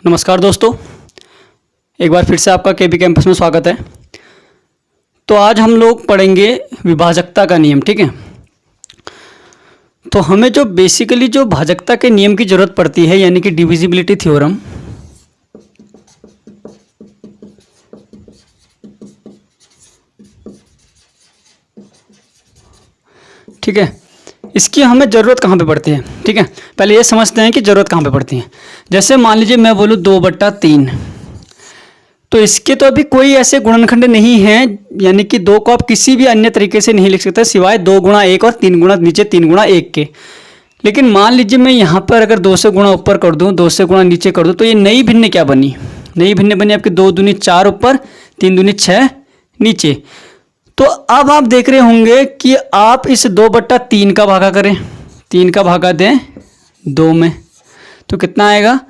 नमस्कार दोस्तों, एक बार फिर से आपका केबी कैंपस में स्वागत है। तो आज हम लोग पढ़ेंगे विभाजकता का नियम। ठीक है, तो हमें जो बेसिकली जो भाजकता के नियम की ज़रूरत पड़ती है यानी कि डिविजिबिलिटी थ्योरम, ठीक है, इसकी हमें ज़रूरत कहाँ पे पड़ती है। ठीक है, पहले ये समझते हैं कि ज़रूरत कहाँ पे पड़ती है। जैसे मान लीजिए मैं बोलूँ 2/3, तो इसके तो अभी कोई ऐसे गुणनखंड नहीं है, यानी कि 2 को आप किसी भी अन्य तरीके से नहीं लिख सकते सिवाय 2 गुणा 1 और 3 गुणा नीचे 3 गुणा 1 के। लेकिन मान लीजिए मैं यहाँ पर अगर 2 से गुणा ऊपर कर दूँ, 2 से गुणा नीचे कर दूँ, तो ये नई भिन्न क्या बनी? नई भिन्न बनी आपकी 2 दूनी 4 ऊपर, 3 दूनी 6 नीचे। तो अब आप देख रहे होंगे कि आप इस 2/3 का भागा करें, 3 का भागा दें 2 में, तो कितना आएगा?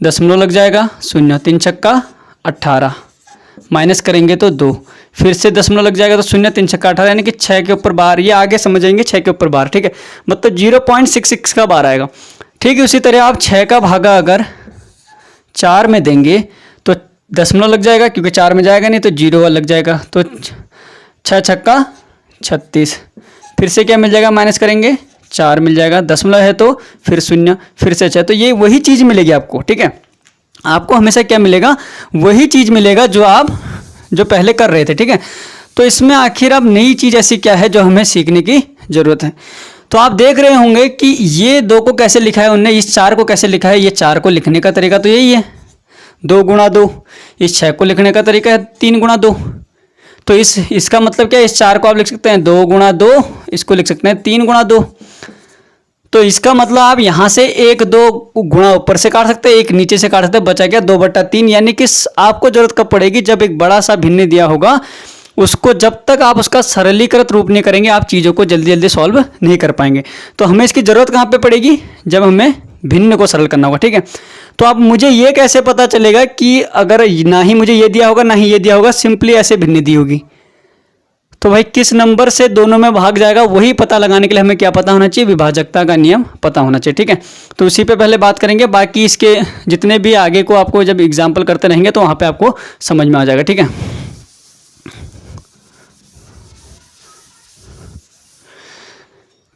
दशमलव लग जाएगा, 0, 3 छक्का 18, माइनस करेंगे तो 2, फिर से दशमलव लग जाएगा तो 0, 3 छक्का 18, यानी कि 6 के ऊपर बार। ये आगे समझेंगे 6 के ऊपर बार। ठीक है, मतलब 0.66 का बार आएगा। ठीक है, उसी तरह आप 6 का भागा अगर 4 में देंगे तो दशमलव लग जाएगा, क्योंकि 4 में जाएगा नहीं तो 0 लग जाएगा, तो 6 छक्का 36, फिर से क्या मिल जाएगा? माइनस करेंगे 4 मिल जाएगा, दशमलव है तो फिर 0, फिर से 6, तो ये वही चीज़ मिलेगी आपको। ठीक है, आपको हमेशा क्या मिलेगा? वही चीज़ मिलेगा जो आप पहले कर रहे थे। ठीक है, तो इसमें आखिर अब नई चीज़ ऐसी क्या है जो हमें सीखने की ज़रूरत है। तो आप देख रहे होंगे कि ये 2 को कैसे लिखा है उनने, इस 4 को कैसे लिखा है। ये 4 को लिखने का तरीका तो यही है 2 गुणा 2, इस 6 को लिखने का तरीका है 3 गुणा 2। तो इसका मतलब क्या है? इस 4 को आप लिख सकते हैं 2 गुणा 2, इसको लिख सकते हैं 3 गुणा 2। तो इसका मतलब आप यहाँ से 1-2 गुणा ऊपर से काट सकते हैं, 1 नीचे से काट सकते हैं, बचा गया 2/3। यानी कि आपको जरूरत कब पड़ेगी? जब एक बड़ा सा भिन्न दिया होगा, उसको जब तक आप उसका सरलीकृत रूप नहीं करेंगे, आप चीज़ों को जल्दी जल्दी सॉल्व नहीं कर पाएंगे। तो हमें इसकी ज़रूरत कहाँ पे पड़ेगी? जब हमें भिन्न को सरल करना होगा। ठीक है, तो अब मुझे ये कैसे पता चलेगा कि अगर ना ही मुझे ये दिया होगा ना ही ये दिया होगा, सिंपली ऐसे भिन्न दी होगी, तो भाई किस नंबर से दोनों में भाग जाएगा वही पता लगाने के लिए हमें क्या पता होना चाहिए? विभाजकता का नियम पता होना चाहिए। ठीक है, तो उसी पे पहले बात करेंगे, बाकी इसके जितने भी आगे को आपको जब एग्जाम्पल करते रहेंगे तो वहाँ पे आपको समझ में आ जाएगा। ठीक है,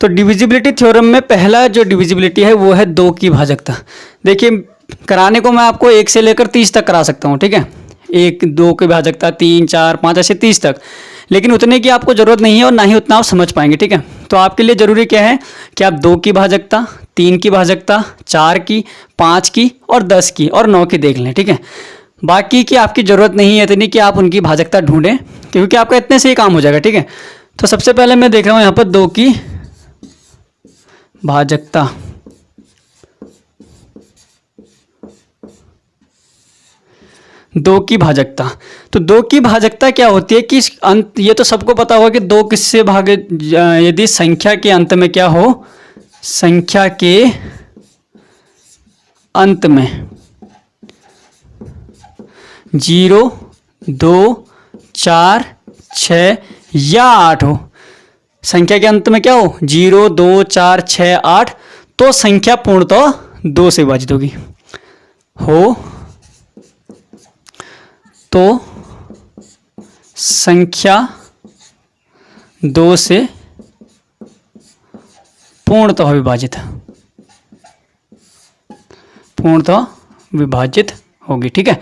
तो डिविजिबिलिटी थ्योरम में पहला जो डिविजिबिलिटी है वो है 2 की भाजकता। देखिए, कराने को मैं आपको 1 से लेकर 30 तक करा सकता हूँ। ठीक है, 1, 2 की भाजकता, 3, 4, 5 ऐसे 30 तक, लेकिन उतने की आपको ज़रूरत नहीं है और ना ही उतना आप समझ पाएंगे। ठीक है, तो आपके लिए ज़रूरी क्या है कि आप 2 की भाजकता, 3 की भाजकता, 4 की, 5 की और 10 की और 9 की देख लें। ठीक है, बाकी की आपकी ज़रूरत नहीं है इतनी कि आप उनकी भाजकता ढूंढें, क्योंकि आपका इतने से ही काम हो जाएगा। ठीक है, तो सबसे पहले मैं देख रहा हूँ यहाँ पर 2 की भाजकता। दो की भाजकता, तो 2 की भाजकता क्या होती है कि अंत, ये तो सबको पता होगा कि 2 किससे भागे? यदि संख्या के अंत में क्या हो? संख्या के अंत में 0, 2, 4, 6 या 8 हो। संख्या के अंत में क्या हो? 0, 2, 4, 6, 8, तो संख्या पूर्णतः 2 से विभाजित होगी। हो तो संख्या 2 से पूर्णतः विभाजित होगी। ठीक है,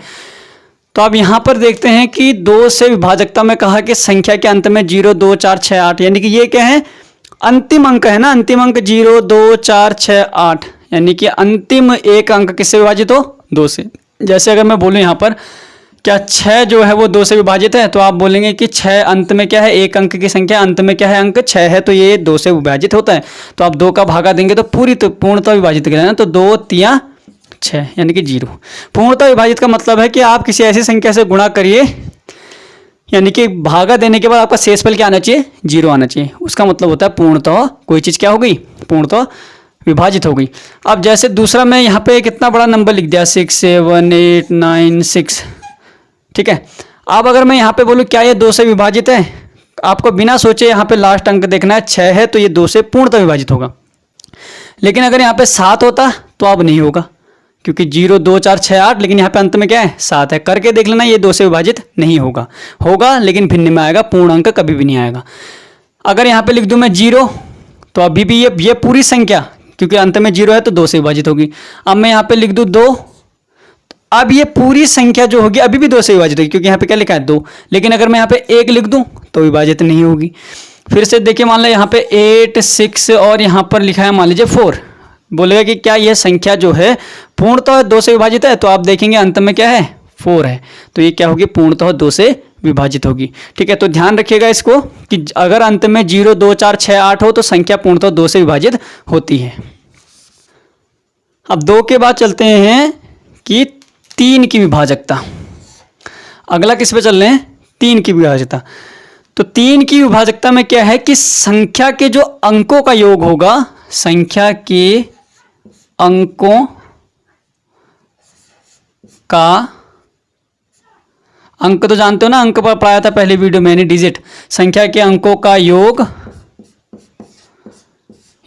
तो अब यहां पर देखते हैं कि 2 से विभाजकता में कहा कि संख्या के अंत में 0, 2, 4, 6, 8, यानी कि ये क्या है? अंतिम अंक है ना, अंतिम अंक 0, 2, 4, 6, 8, यानी कि अंतिम एक अंक किससे विभाजित हो? 2 से। जैसे अगर मैं बोलूं यहाँ पर क्या 6 जो है वो 2 से विभाजित है, तो आप बोलेंगे कि 6 अंत में क्या है? एक अंक की संख्या, अंत में क्या है? अंक 6 है, तो ये 2 से विभाजित होता है। तो आप 2 का भागा देंगे तो पूर्णतः विभाजित करें, तो 2 3 6 यानी कि 0। पूर्णतः विभाजित का मतलब है कि आप किसी ऐसी संख्या से गुणा करिए, यानी कि भागा देने के बाद आपका शेषफल क्या आना चाहिए? 0 आना चाहिए। उसका मतलब होता है पूर्णतः कोई चीज़ क्या हो गई? पूर्णतः विभाजित हो गई। अब जैसे दूसरा मैं यहाँ पे कितना बड़ा नंबर लिख दिया, 6, 7, 8, 9, 6। ठीक है, अब अगर मैं यहाँ पे बोलूँ क्या ये 2 से विभाजित है, आपको बिना सोचे यहाँ पे लास्ट अंक देखना है। 6 है तो ये 2 से पूर्णतः विभाजित होगा। लेकिन अगर यहाँ पे 7 होता तो अब नहीं होगा, क्योंकि 0 2 4 6 8, लेकिन यहाँ पे अंत में क्या है 7 है। करके देख लेना, ये 2 से विभाजित नहीं होगा, होगा लेकिन भिन्न में आएगा, पूर्ण अंक कभी भी नहीं आएगा। अगर यहाँ पे लिख दूँ मैं 0, तो अभी भी ये पूरी संख्या, क्योंकि अंत में 0 है तो 2 से विभाजित होगी। अब मैं यहाँ पे लिख दूँ 2, अब ये पूरी संख्या जो होगी अभी भी 2 से विभाजित होगी, क्योंकि यहाँ पे क्या लिखा है 2। लेकिन अगर मैं यहाँ पे 1 लिख दूँ तो विभाजित नहीं होगी। फिर से देखिए, मान लो यहाँ पे 8 6 और यहाँ पर लिखा है मान लीजिए 4। बोलेगा कि क्या यह संख्या जो है पूर्णतः 2 से विभाजित है, तो आप देखेंगे अंत में क्या है 4 है, तो ये क्या होगी पूर्णतः 2 से विभाजित होगी। ठीक है, तो ध्यान रखिएगा इसको कि अगर अंत में 0 2 4 6 8 हो तो संख्या पूर्णतः 2 से विभाजित होती है। अब 2 के बाद चलते हैं कि 3 की विभाजकता। अगला किस पे चल रहे हैं, 3 की विभाजकता। तो 3 की विभाजकता में क्या है कि संख्या के जो अंकों का योग होगा, संख्या के अंकों का, अंक तो जानते हो ना, अंक पर पढ़ाया था पहले वीडियो में, डिजिट। संख्या के अंकों का योग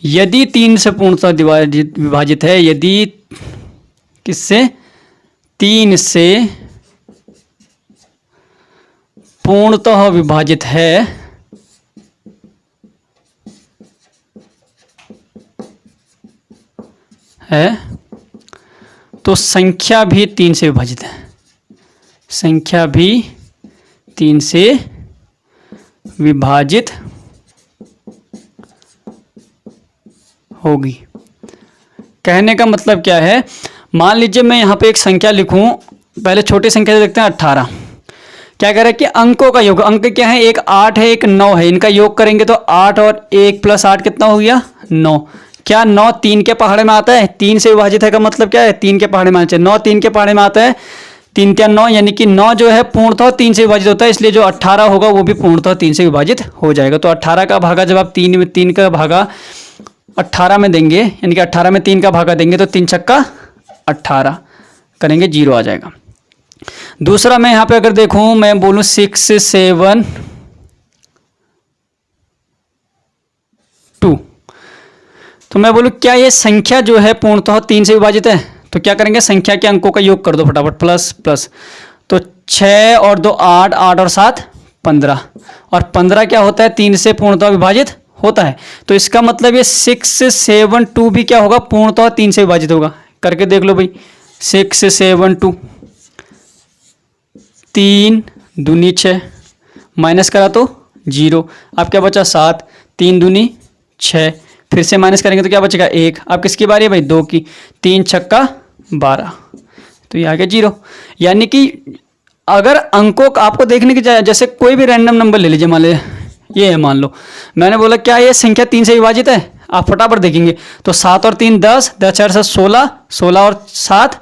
यदि 3 से पूर्णतः विभाजित है, यदि किससे 3 से पूर्णतः विभाजित है, तो संख्या भी 3 से विभाजित है, संख्या भी 3 से विभाजित होगी। कहने का मतलब क्या है, मान लीजिए मैं यहाँ पे एक संख्या लिखूं, पहले छोटी संख्या से देखते हैं 18। क्या कह रहा है कि अंकों का योग, अंक क्या है, एक 8 है एक 9 है, इनका योग करेंगे तो 8 और 1 + 8 कितना हो गया 9। क्या 9 3 के पहाड़े में आता है, 3 से विभाजित है का मतलब क्या है 3 के पहाड़े में आना चाहिए। 9 3 के पहाड़े में आता है, 3 × 9 यानी कि 9 जो है पूर्णतः 3 से विभाजित होता है, इसलिए जो 18 होगा वो भी पूर्णतः 3 से विभाजित हो जाएगा। तो 18 का भागा जब आप 3 का भागा 18 में देंगे, यानी कि 18 में 3 का भागा देंगे तो 3 छक्का 18 करेंगे, 0 आ जाएगा। दूसरा मैं यहाँ पे अगर देखूं, मैं बोलूं 6 7 2, तो मैं बोलूं क्या ये संख्या जो है पूर्णतः 3 से विभाजित है, तो क्या करेंगे संख्या के अंकों का योग कर दो फटाफट, प्लस प्लस। तो 6 और 2 8, 8 और 7 15, और 15 क्या होता है 3 से पूर्णतः विभाजित होता है। तो इसका मतलब ये 6 7 2 भी क्या होगा पूर्णतः 3 से विभाजित होगा। करके देख लो भाई, 6 7 2, 3 दूनी 6, माइनस करा तो 0, अब क्या बचा 7, 3 दूनी 6, फिर से माइनस करेंगे तो क्या बचेगा 1। अब किसकी बारी है भाई 2 की, 3 छक्का 12, तो ये आ गया 0। यानी कि अगर अंकों का आपको देखने की जैसे कोई भी रैंडम नंबर ले लीजिए, मान लीजिए ये है, मान लो मैंने बोला क्या ये संख्या 3 से विभाजित है, आप फटाफट देखेंगे तो 7 और 3 10, 10 4 7 16, 16 और 7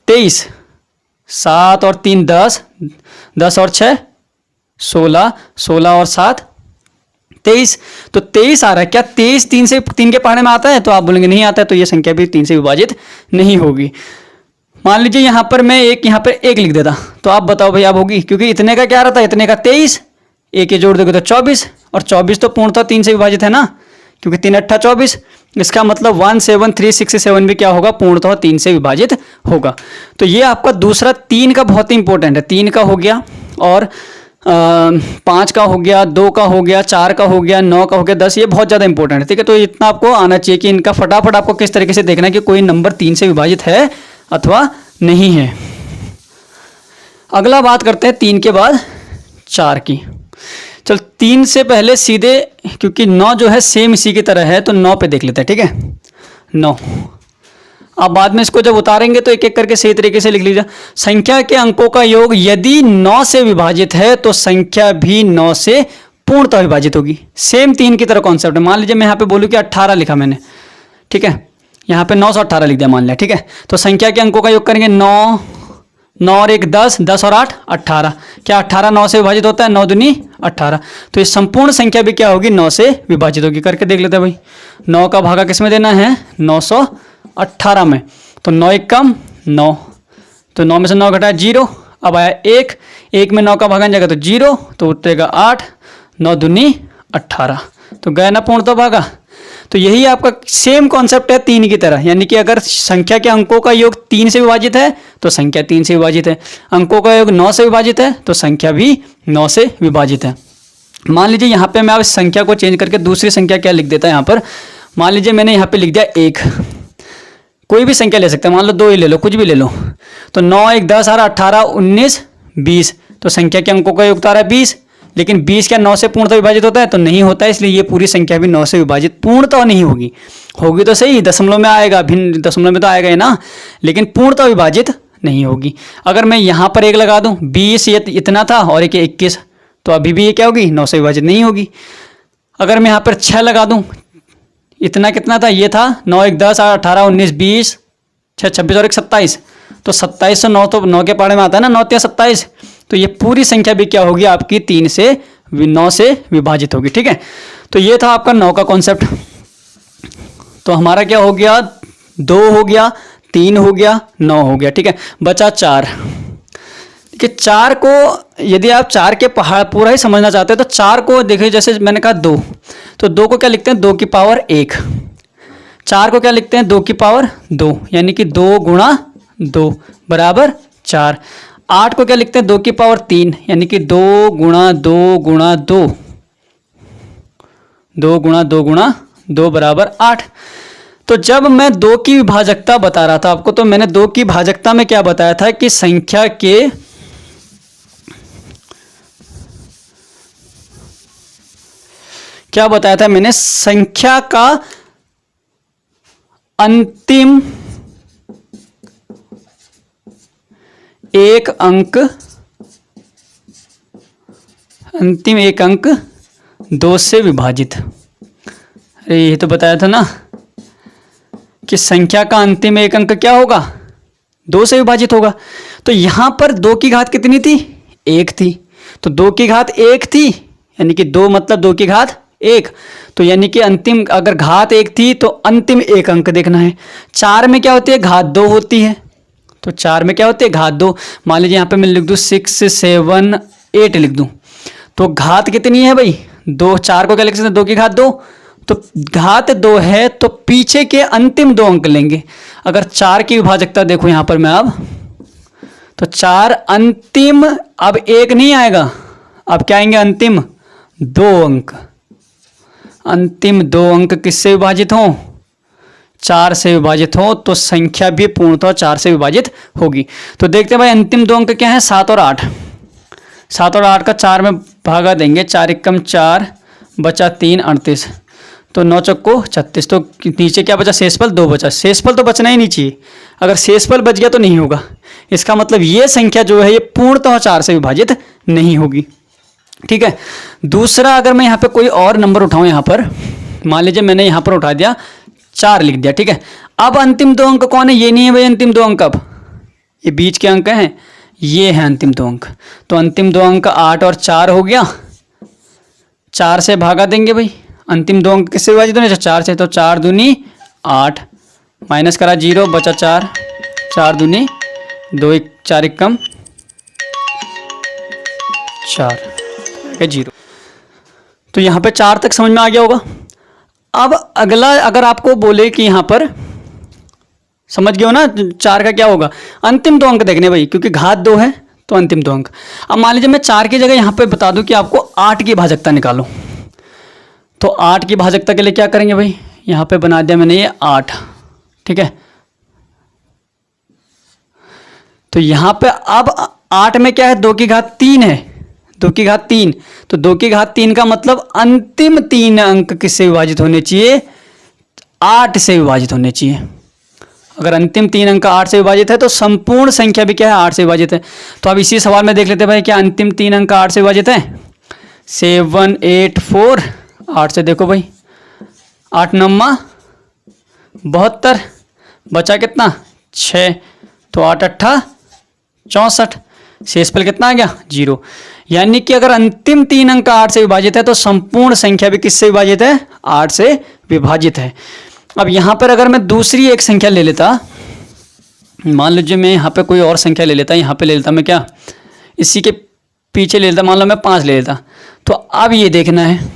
23, 7 और 3 10, 10 और 6 16, 16 और 7 23, तो 23 आ रहा है। क्या 23 3 के पहाड़े में आता है, तो आप बोलेंगे नहीं आता है, तो ये संख्या भी 3 से विभाजित नहीं होगी। मान लीजिए यहाँ पर मैं यहाँ पर 1 लिख देता, तो आप बताओ भाई अब होगी, क्योंकि इतने का क्या रहता है, इतने का 23, एक ये जोड़ दोगे तो 24, और 24 तो पूर्णतः 3 से विभाजित है ना, क्योंकि 3 8 24। इसका मतलब 1 7 3 6 7 भी क्या होगा पूर्णतः 3 से विभाजित होगा। तो ये आपका दूसरा 3 का बहुत ही इंपॉर्टेंट है। 3 का हो गया, और 5 का हो गया, 2 का हो गया, 4 का हो गया, 9 का हो गया, 10, ये बहुत ज़्यादा इंपॉर्टेंट है। ठीक है, तो इतना आपको आना चाहिए कि इनका फटाफट आपको किस तरीके से देखना है कि कोई नंबर 3 से विभाजित है अथवा नहीं है। अगला बात करते हैं 3 के बाद 4 की। चल 3 से पहले सीधे, क्योंकि 9 जो है सेम इसी की तरह है, तो 9 पे देख लेते हैं। ठीक है, 9। अब बाद में इसको जब उतारेंगे तो एक एक करके सही तरीके से लिख लीजिए। संख्या के अंकों का योग यदि 9 से विभाजित है तो संख्या भी 9 से पूर्णतः विभाजित होगी। सेम 3 की तरह कॉन्सेप्ट है। मान लीजिए मैं यहाँ पे बोलूँ कि 18 लिखा मैंने, ठीक है, यहाँ पे 9 से 18 लिख दिया मान लिया। ठीक है, तो संख्या के अंकों का योग करेंगे 9, 9 और 1 10, 10 और 8 18। क्या 18 9 से विभाजित होता है, 9 दूनी 18। तो ये संपूर्ण संख्या भी क्या होगी 9 से विभाजित होगी। करके देख लेते हैं भाई, 9 का भागा किस में देना है 918 में, तो 9 1 कम 9, तो 9 में से 9 घटाया 0, अब आया 1, 1 में 9 का भागा जाएगा तो 0, तो उठेगा 8, 9 दूनी 18, तो गया ना पूर्णतः भागा। तो यही आपका सेम कॉन्सेप्ट है 3 की तरह, यानी कि अगर संख्या के अंकों का योग 3 से विभाजित है तो संख्या 3 से विभाजित है, अंकों का योग 9 से विभाजित है तो संख्या भी 9 से विभाजित है। मान लीजिए यहाँ पे मैं अब इस संख्या को चेंज करके दूसरी संख्या क्या लिख देता है यहाँ पर। मान लीजिए मैंने यहाँ पे लिख दिया 1, कोई भी संख्या ले सकते हैं, मान लो 2 ही ले लो, कुछ भी ले लो। तो 9 1 10 18 19 20, तो संख्या के अंकों का योग आ रहा है 20, लेकिन 20 क्या 9 से पूर्णतः विभाजित होता है? तो नहीं होता है, इसलिए ये पूरी संख्या भी 9 से विभाजित पूर्णतः नहीं होगी। होगी तो सही, दशमलव में आएगा, भिन्न दशमलव में तो आएगा ही ना, लेकिन पूर्णतः विभाजित नहीं होगी। अगर मैं यहाँ पर 1 लगा दूँ, 20 ये इतना था और 1 21, तो अभी भी ये क्या होगी? 9 से विभाजित नहीं होगी। अगर मैं यहाँ पर 6 लगा दूँ, इतना कितना था? ये था 9 1 10 18 19 20 6 26 और 1 27, तो 27 से 9 तो 9 के पाड़े में आता है ना, 9 3 27, तो ये पूरी संख्या भी क्या होगी आपकी? 3 से 9 से विभाजित होगी। ठीक है, तो ये था आपका 9 का कॉन्सेप्ट। तो हमारा क्या हो गया? 2 हो गया, 3 हो गया, 9 हो गया। ठीक है, बचा 4। कि 4 को यदि आप 4 के पहाड़ पूरा ही समझना चाहते हैं तो 4 को देखिए, जैसे मैंने कहा 2, तो 2 को क्या लिखते हैं? 2 की पावर 1। 4 को क्या लिखते हैं? 2 की पावर 2, यानी कि 2 गुणा 2 बराबर 4। 8 को क्या लिखते हैं? 2 की पावर 3, यानी कि 2 गुणा 2 गुणा 2, 2 गुणा 2 गुणा 2 बराबर 8। तो जब मैं 2 की विभाजकता बता रहा था आपको, तो मैंने 2 की भाजकता में क्या बताया था कि संख्या के क्या बताया था मैंने? संख्या का अंतिम एक अंक 2 से विभाजित। अरे ये तो बताया था ना कि संख्या का अंतिम एक अंक क्या होगा? 2 से विभाजित होगा। तो यहां पर 2 की घात कितनी थी? 1 थी। तो 2 की घात 1 थी, यानी कि 2 मतलब 2 की घात 1, तो यानी कि अंतिम अगर घात 1 थी तो अंतिम एक अंक देखना है। 4 में क्या होती है? घात 2 होती है। तो 4 में क्या होती है? घात 2। मान लीजिए यहाँ पे मैं लिख दूँ 6 7 8 लिख दूँ, तो घात कितनी है भाई? 2। 4 को क्या लिख सकते हैं? 2 की घात 2, तो घात 2 है, तो पीछे के अंतिम 2 अंक लेंगे। अगर 4 की विभाजकता देखो यहाँ पर मैं अब, तो 4 अंतिम, अब 1 नहीं आएगा, अब क्या आएंगे? अंतिम 2 अंक। अंतिम 2 अंक किससे विभाजित हो? 4 से विभाजित हो, तो संख्या भी पूर्णतः 4 से विभाजित होगी। तो देखते हैं भाई अंतिम 2 अंक क्या है? 7 और 8। 7 और 8 का 4 में भागा देंगे, 4 एकम 4, बचा 3 38, तो 9 चौको 36, तो नीचे क्या बचा? शेषफल 2 बचा। शेषफल तो बचना ही नहीं चाहिए, अगर शेषफल बच गया तो नहीं होगा। इसका मतलब ये संख्या जो है ये पूर्णतः 4 से विभाजित नहीं होगी। ठीक है, दूसरा अगर मैं यहाँ पे कोई और नंबर उठाऊं, यहाँ पर मान लीजिए मैंने यहाँ पर उठा दिया 4 लिख दिया। ठीक है, अब अंतिम 2 अंक कौन है? ये नहीं है भाई अंतिम 2 अंक, अब ये बीच के अंक हैं, ये है अंतिम 2 अंक। तो अंतिम 2 अंक 8 और 4 हो गया, 4 से भागा देंगे भाई। अंतिम 2 अंक किससे विभाजित होने? 4 से, तो 4 दूनी 8, माइनस करा 0, बचा 4, 4 दूनी 2, 4 एकम 4, 0। तो यहाँ पे 4 तक समझ में आ गया होगा। अब अगला अगर आपको बोले कि यहाँ पर समझ गए हो ना 4 का क्या होगा? अंतिम 2 अंक देखने भाई, क्योंकि घात 2 है तो अंतिम 2 अंक। अब मान लीजिए मैं 4 की जगह यहाँ पे बता दूं कि आपको 8 की भाजकता निकालो, तो 8 की भाजकता के लिए क्या करेंगे भाई? यहाँ पे बना दिया मैंने ये 8। ठीक है, तो यहाँ पे अब 8 में क्या है? 2 की घात 3 है, 2 की घात 3, तो 2 की घात 3 का मतलब अंतिम 3 अंक किससे विभाजित होने चाहिए? 8 से विभाजित होने चाहिए। अगर अंतिम 3 अंक 8 से विभाजित है तो संपूर्ण संख्या भी क्या है? 8 से विभाजित है। तो अब इसी सवाल में देख लेते हैं भाई, क्या अंतिम 3 अंक 8 से विभाजित है? 7 8 4, 8 से देखो भाई, 8 9 72, बचा कितना? 6, तो 8 8 64, शेषफल कितना आ गया? 0। यानी कि अगर अंतिम 3 अंक 8 से विभाजित है तो संपूर्ण संख्या भी किससे विभाजित है? 8 से विभाजित है। अब यहाँ पर अगर मैं दूसरी एक संख्या ले लेता, मान लीजिए मैं यहाँ पे कोई और संख्या ले लेता, यहाँ पे ले लेता मैं क्या? इसी के पीछे ले लेता, मान लो मैं 5 ले लेता। तो अब ये देखना है,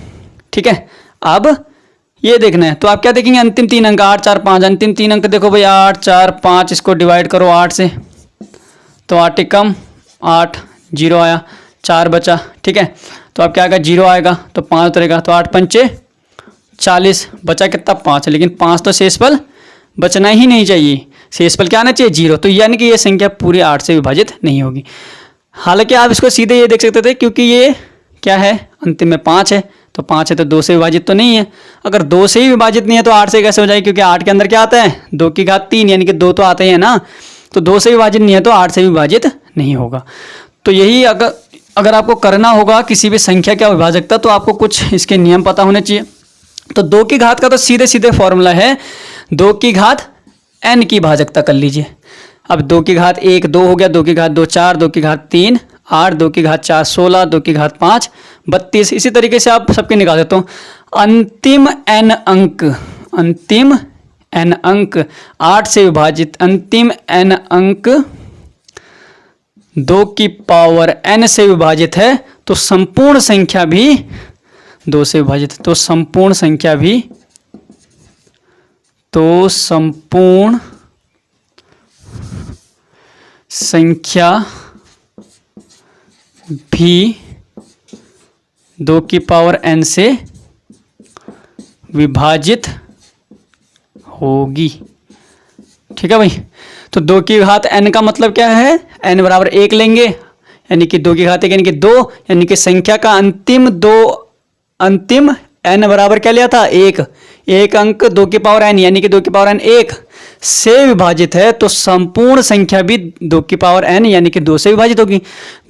ठीक है, अब ये देखना है। तो आप क्या देखेंगे, अंतिम 3 अंक 8 4 5, अंतिम 3 अंक देखो भाई 8 4 5, इसको डिवाइड करो 8 से, तो 8 एकम 8, 0 आया, 4 बचा, ठीक है। तो आप क्या आएगा, 0 आएगा, तो 5 उतरेगा, तो 8 पंचे 40, बचा कितना 5, लेकिन 5 तो शेषफल बचना ही नहीं चाहिए, शेषफल क्या आना चाहिए 0, तो यानी कि ये संख्या पूरी 8 से विभाजित नहीं होगी। हालांकि आप इसको सीधे ये देख सकते थे, क्योंकि ये क्या है, अंतिम में 5 है, तो 5 है तो 2 से विभाजित तो नहीं है। अगर 2 से ही विभाजित नहीं है तो 8 से कैसे हो जाएगी, क्योंकि 8 के अंदर क्या आता है, 2 की घात 3, यानी कि 2 तो आते हैं ना, तो 2 से विभाजित नहीं है तो 8 से विभाजित नहीं होगा। तो यही अगर आपको करना होगा किसी भी संख्या का विभाजकता, तो आपको कुछ इसके नियम पता होने चाहिए। तो 2 की घात का तो सीधे सीधे फॉर्मूला है 2 की घात n की भाजकता कर लीजिए। अब 2 की घात 1 2 हो गया, 2 की घात 2 4, 2 की घात 3 8, 2 की घात 4 16, 2 की घात 5 32। इसी तरीके से आप सबके निकाल देते हो। अंतिम n अंक 8 से विभाजित, अंतिम n अंक 2 की पावर n से विभाजित है, तो संपूर्ण संख्या भी 2 से विभाजित है, तो संपूर्ण संख्या भी 2 की पावर n से विभाजित होगी, ठीक है भाई। तो 2 की घात n का मतलब क्या है, n बराबर 1 लेंगे, यानी कि 2 की घात 1 यानी कि 2, यानी कि संख्या का अंतिम n बराबर क्या लिया था 1, एक अंक 2 की पावर n यानी कि 2 की पावर n 1 से विभाजित है, तो संपूर्ण संख्या भी 2 की पावर n यानी कि 2 से विभाजित होगी।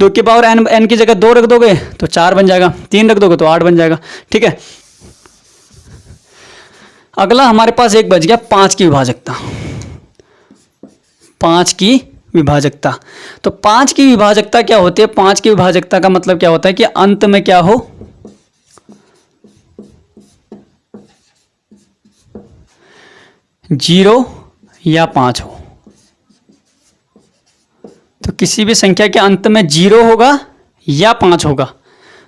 2 की पावर n की जगह 2 रख दोगे तो 4 बन जाएगा, 3 रख दोगे तो 8 बन जाएगा, ठीक है। अगला हमारे पास एक बच गया 5 की विभाजकता। 5 की विभाजकता, तो 5 की विभाजकता क्या होती है, 5 की विभाजकता का मतलब क्या होता है कि अंत में क्या हो, 0 या 5 हो। तो किसी भी संख्या के अंत में 0 होगा या 5 होगा,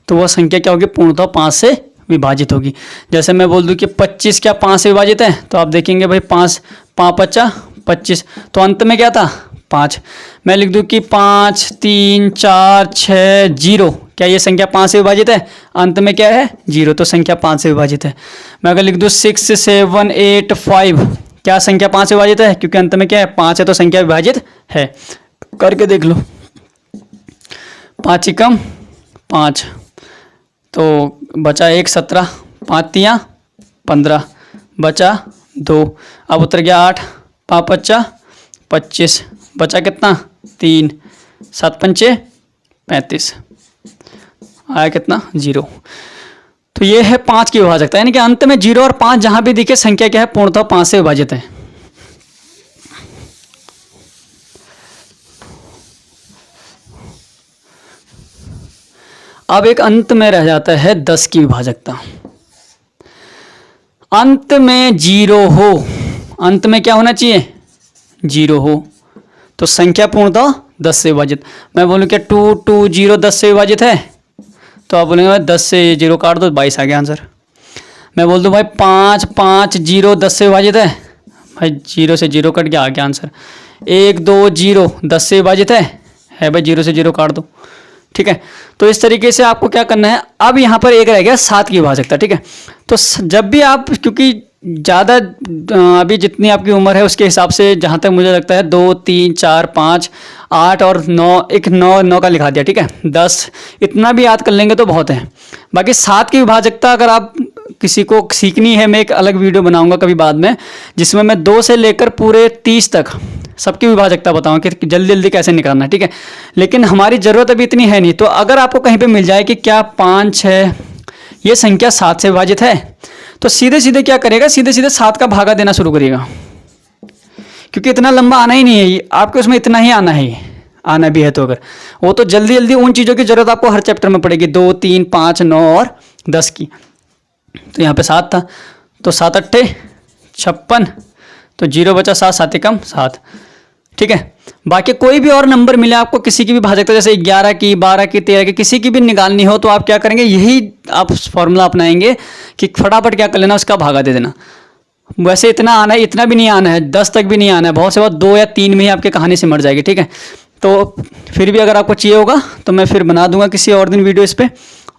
तो वह संख्या क्या होगी, पूर्णतः 5 से विभाजित होगी। जैसे मैं बोल दूं कि 25 क्या 5 से विभाजित है, तो आप देखेंगे भाई 5 5 25, तो अंत में क्या था 5। मैं लिख दूं कि 5 3 4 6 0, क्या ये संख्या 5 से विभाजित है, अंत में क्या है 0, तो संख्या 5 से विभाजित है। मैं अगर लिख दूं 6 7 8 5, क्या संख्या 5 से विभाजित है, क्योंकि अंत में क्या है 5 है, तो संख्या विभाजित है। करके देख लो, 5 एकम 5, तो बचा 1 17, 5 तियाँ 15, बचा 2, अब उतर गया 8, 5 5 25, बचा कितना 3, 7 पंचे 35, आया कितना 0। तो ये है 5 की विभाजकता, यानी कि अंत में 0 और 5 जहां भी दिखे संख्या क्या है, पूर्णतः 5 से विभाजित है। अब एक अंत में रह जाता है 10 की विभाजकता। अंत में 0 हो, अंत में क्या होना चाहिए 0 हो, तो संख्या पूर्णतः 10 से विभाजित। मैं बोलूँ क्या 2 2 0 10 से विभाजित है, तो आप बोलेंगे 10 से 0 काट दो 22 आ गया आंसर। मैं बोल दूँ भाई 5 5 0 10 से विभाजित है, भाई 0 से 0 कट गया, आ गया आंसर। 1 2 0 10 से विभाजित है भाई 0 से 0 काट दो, ठीक है। तो इस तरीके से आपको क्या करना है। अब यहाँ पर एक रह गया 7 की विभाजकता, ठीक है। तो जब भी आप, क्योंकि ज़्यादा अभी जितनी आपकी उम्र है उसके हिसाब से जहाँ तक मुझे लगता है 2 3 4 5 8 और 9, एक 9 का लिखा दिया, ठीक है 10, इतना भी याद कर लेंगे तो बहुत है। बाकी 7 की विभाजकता अगर आप किसी को सीखनी है, मैं एक अलग वीडियो बनाऊंगा कभी बाद में, जिसमें मैं 2 से लेकर पूरे 30 तक सबकी विभाजकता बताऊंगा कि जल्दी जल्दी कैसे निकालना है, ठीक है। लेकिन हमारी ज़रूरत अभी इतनी है नहीं, तो अगर आपको कहीं पे मिल जाए कि क्या 5 6 ये संख्या 7 से विभाजित है, तो सीधे सीधे क्या करेगा, सीधे सीधे 7 का भागा देना शुरू करेगा, क्योंकि इतना लंबा आना ही नहीं है आपको, उसमें इतना ही आना है, आना भी है तो अगर वो तो जल्दी जल्दी उन चीज़ों की ज़रूरत आपको हर चैप्टर में पड़ेगी, 2 3 5 9 और 10 की। तो यहाँ पे 7 था, तो 7 8 56, तो 0 बचा 7 7 एकम 7, ठीक है। बाकी कोई भी और नंबर मिले आपको किसी की भी भाजकता, जैसे 11 की, 12 की, 13 की, किसी की भी निकालनी हो तो आप क्या करेंगे, यही आप फॉर्मूला अपनाएंगे कि फटाफट क्या कर लेना, उसका भागा दे देना। वैसे इतना आना है, इतना भी नहीं आना है, 10 तक भी नहीं आना है, बहुत से बात 2 या 3 में ही आपकी कहानी सिमट जाएगी, ठीक है। तो फिर भी अगर आपको चाहिए होगा तो मैं फिर बना दूंगा किसी और दिन वीडियो इस पर।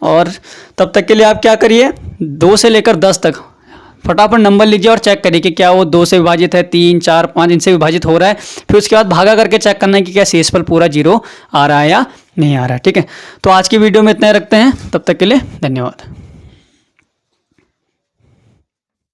और तब तक के लिए आप क्या करिए, 2 से लेकर 10 तक फटाफट नंबर लीजिए और चेक करिए कि क्या वो 2 से विभाजित है, 3, 4, 5 इनसे विभाजित हो रहा है। फिर उसके बाद भागा करके चेक करना है कि क्या शेषफल पूरा 0 आ रहा है या नहीं आ रहा है, ठीक है। तो आज की वीडियो में इतना ही रखते हैं, तब तक के लिए धन्यवाद।